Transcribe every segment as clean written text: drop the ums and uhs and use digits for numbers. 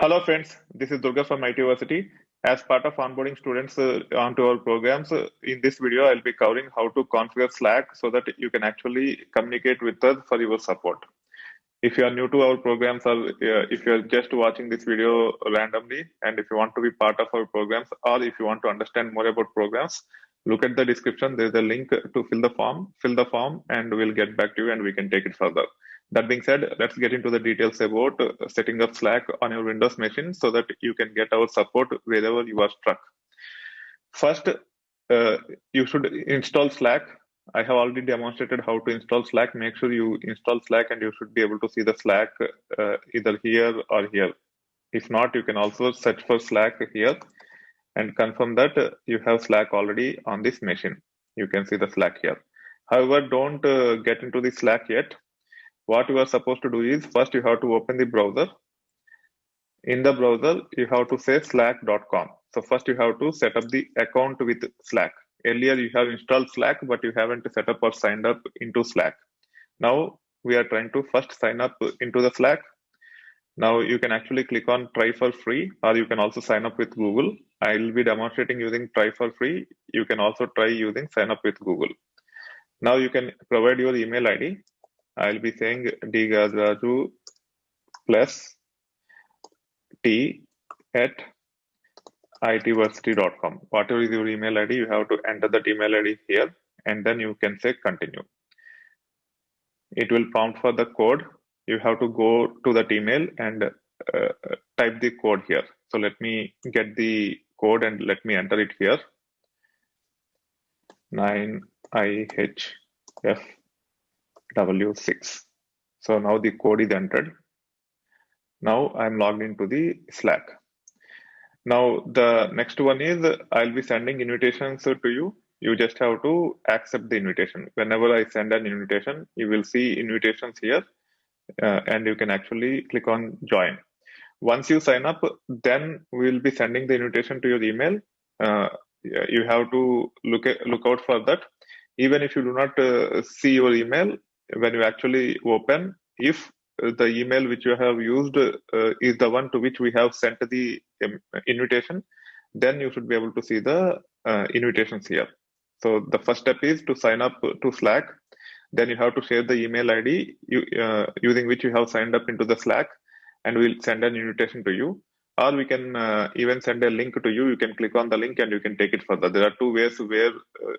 Hello friends, this is Durga from IT University. As part of onboarding students onto our programs, in this video I'll be covering how to configure Slack so that you can actually communicate with us for your support. If you are new to our programs or if you are just watching this video randomly and if you want to be part of our programs or if you want to understand more about programs, look at the description. There's a link to fill the form and we'll get back to you and we can take it further. That being said, let's get into the details about setting up Slack on your Windows machine so that you can get our support wherever you are stuck. First, you should install Slack. I have already demonstrated how to install Slack. Make sure you install Slack and you should be able to see the Slack either here or here. If not, you can also search for Slack here and confirm that you have Slack already on this machine. You can see the Slack here. However, don't get into the Slack yet. What you are supposed to do is first you have to open the browser. In the browser, you have to say slack.com. So first you have to set up the account with Slack. Earlier you have installed Slack, but you haven't set up or signed up into Slack. Now we are trying to first sign up into the Slack. Now you can actually click on try for free, or you can also sign up with Google. I will be demonstrating using try for free. You can also try using sign up with Google. Now you can provide your email ID. I'll be saying dgazraju plus t at itversity.com. Whatever is your email ID, you have to enter that email ID here and then you can say continue. It will prompt for the code. You have to go to that email and type the code here. So let me get the code and let me enter it here. 9IHFW6. So now the code is entered. Now I'm logged into the Slack. Now the next one is I'll be sending invitations to you. You just have to accept the invitation. Whenever I send an invitation, you will see invitations here and you can actually click on join. Once you sign up, then we'll be sending the invitation to your email. You have to look out for that. Even if you do not see your email, when you actually open, if the email which you have used is the one to which we have sent the invitation, then you should be able to see the invitations here. So the first step is to sign up to Slack. Then you have to share the email ID using which you have signed up into the Slack, and we'll send an invitation to you. Or we can even send a link to you. You can click on the link and you can take it further. There are two ways where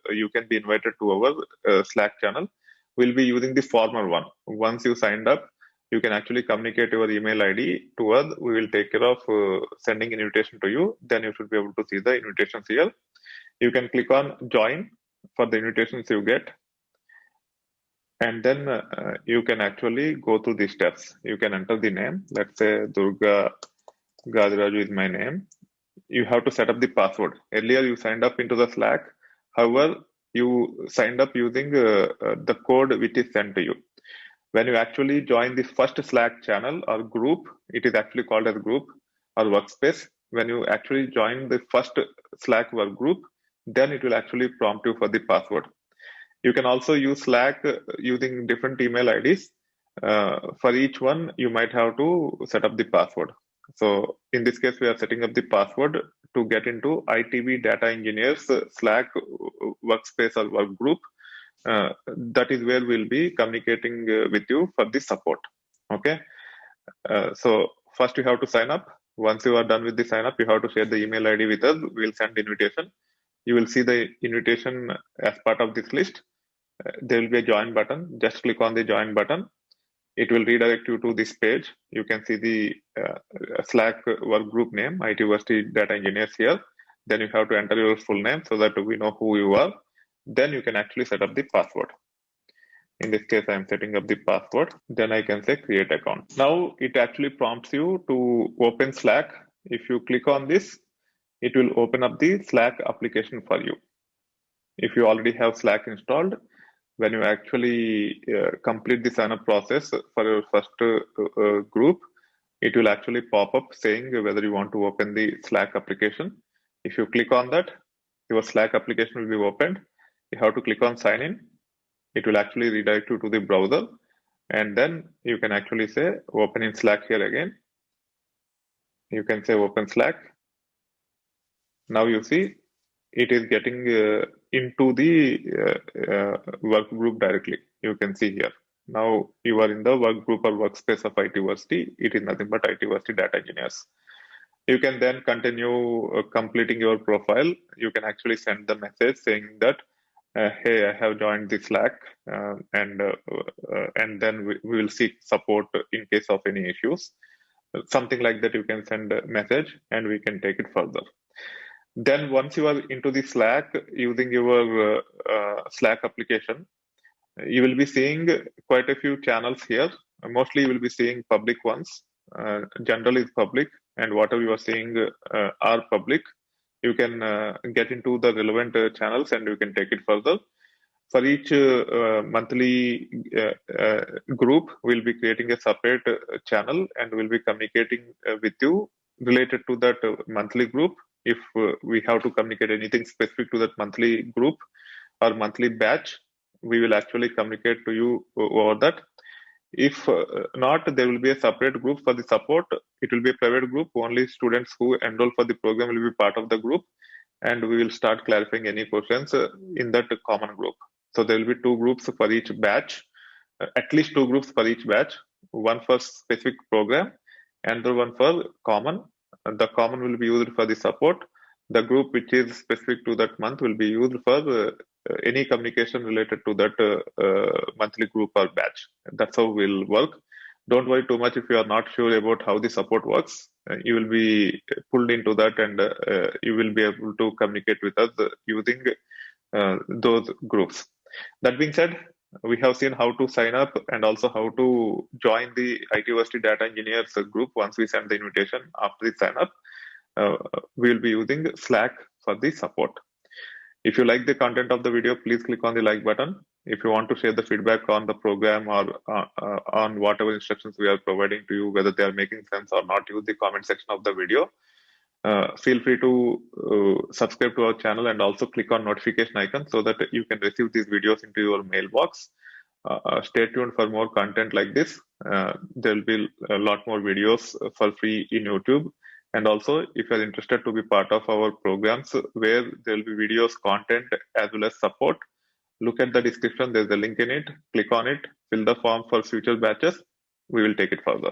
you can be invited to our Slack channel. We'll be using the former one. Once you signed up, you can actually communicate your email ID to us. We will take care of sending an invitation to you. Then you should be able to see the invitations here. You can click on join for the invitations you get. And then you can actually go through the steps. You can enter the name. Let's say Durga Gajraju is my name. You have to set up the password. Earlier you signed up into the Slack. However, you signed up using the code which is sent to you. When you actually join the first Slack channel or group, it is actually called as group or workspace. When you actually join the first Slack work group, then it will actually prompt you for the password. You can also use Slack using different email IDs. For each one, you might have to set up the password. So in this case, we are setting up the password to get into ITB Data Engineers Slack workspace or work group. That is where we'll be communicating with you for the support. Okay. So first you have to sign up. Once you are done with the sign up, you have to share the email ID with us. We'll send the invitation. You will see the invitation as part of this list. There will be a join button. Just click on the join button. It will redirect you to this page. You can see the Slack work group name, IT University Data Engineers here. Then you have to enter your full name so that we know who you are. Then you can actually set up the password. In this case, I'm setting up the password. Then I can say create account. Now it actually prompts you to open Slack. If you click on this, it will open up the Slack application for you. If you already have Slack installed, when you actually complete the sign-up process for your first group, it will actually pop up saying whether you want to open the Slack application. If you click on that, your Slack application will be opened. You have to click on sign in. It will actually redirect you to the browser. And then you can actually say open in Slack here again. You can say open Slack. Now you see it is getting into the work group directly. You can see here. Now you are in the work group or workspace of ITversity. It is nothing but ITversity data engineers. You can then continue completing your profile. You can actually send the message saying that, hey, I have joined the Slack, and then we will seek support in case of any issues. Something like that, you can send a message and we can take it further. Then once you are into the Slack using your Slack application, you will be seeing quite a few channels here. Mostly you will be seeing public ones. General is public, and whatever you are seeing are public. You can get into the relevant channels and you can take it further. For each monthly group, we'll be creating a separate channel and we'll be communicating with you related to that monthly group. If we have to communicate anything specific to that monthly group or monthly batch, we will actually communicate to you over that. If not, there will be a separate group for the support. It will be a private group. Only students who enroll for the program will be part of the group, and we will start clarifying any questions in that common group. So there will be two groups for each batch, at least two groups for each batch, one for specific program and the one for common. The common will be used for the support. The group which is specific to that month will be used for any communication related to that monthly group or batch. That's how we'll work. Don't worry too much if you are not sure about how the support works. You will be pulled into that and you will be able to communicate with us using those groups. That being said, we have seen how to sign up and also how to join the ITversity Data Engineers group once we send the invitation after the sign up. We will be using Slack for the support. If you like the content of the video, please click on the like button. If you want to share the feedback on the program or on whatever instructions we are providing to you, whether they are making sense or not, use the comment section of the video. Feel free to subscribe to our channel and also click on notification icon so that you can receive these videos into your mailbox. Stay tuned for more content like this. There will be a lot more videos for free in YouTube. And also, if you're interested to be part of our programs where there will be videos, content, as well as support, look at the description. There's a link in it. Click on it, fill the form for future batches. We will take it further.